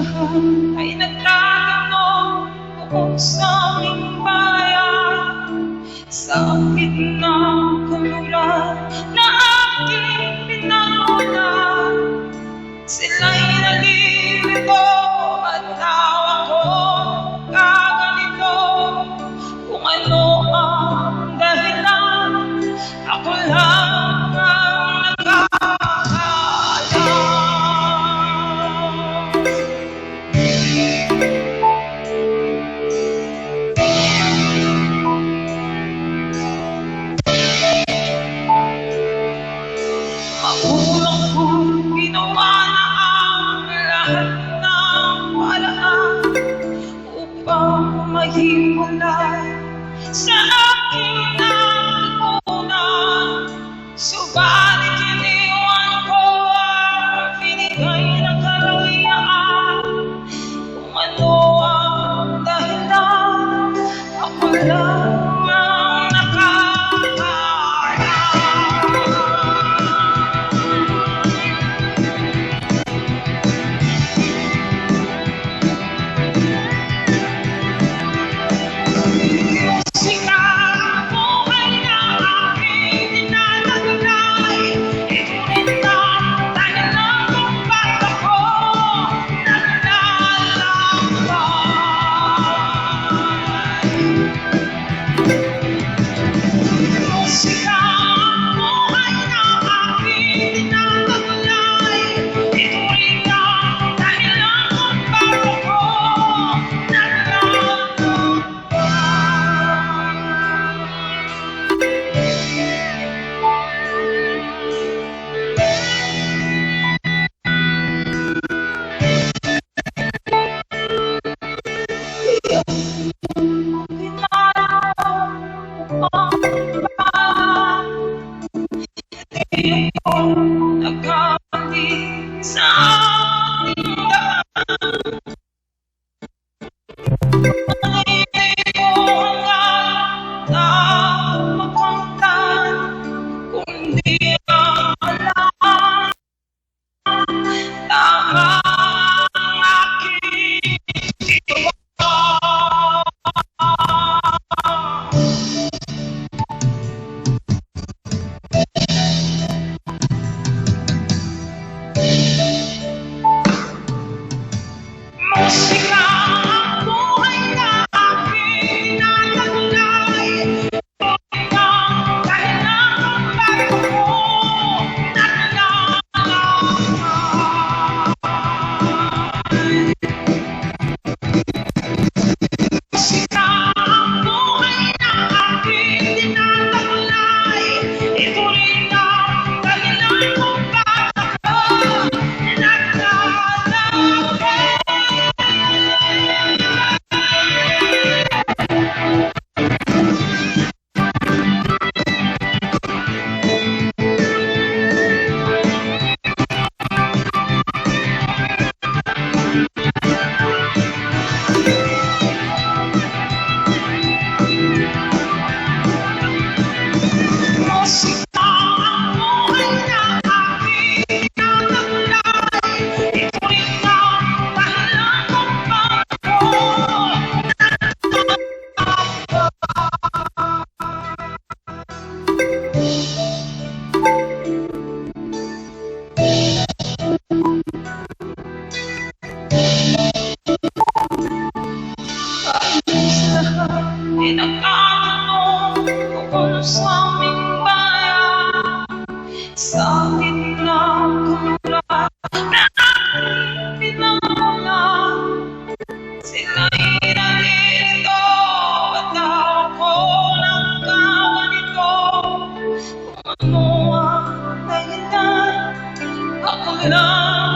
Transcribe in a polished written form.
lahat ay nagtatanong kung sa aming bayan, sa gitna ng kanluran na aking pinagulan. Sila'y nalilito at tawa ko kaganito. Kung ano ang dahilan, ako lang ang nakakaalam. Magulang ko ginawa na ang lahat ng paraan upang mahiwalay sa aking natutunan. Subalit iniwan ko ang binigay ng kalayaan. Kung ano ang dahilan, ako lang ang nakakaalam. Nagkamali sa aking daan, hindi ko hanggang na makamtan, kundi ang alam tama ang aking ginawa. Musika ang buhay na aking tinataglay. Ikaw dahilan kung bakit ako naglalakbay. Musika ang buhay na aking tinataglay. Ito rin ang dahilan kung bakit ako naglalakbay. Musika ang buhay na aking tinataglay. Ito rin ang dahilan kung bakit ako ay nagtatanong kung sa aming bayan, sa gitna ng kanluran na aking pinagulan. Sila'y nalilito at ako lang kaganito. Kung ano ang dahilan, ako lang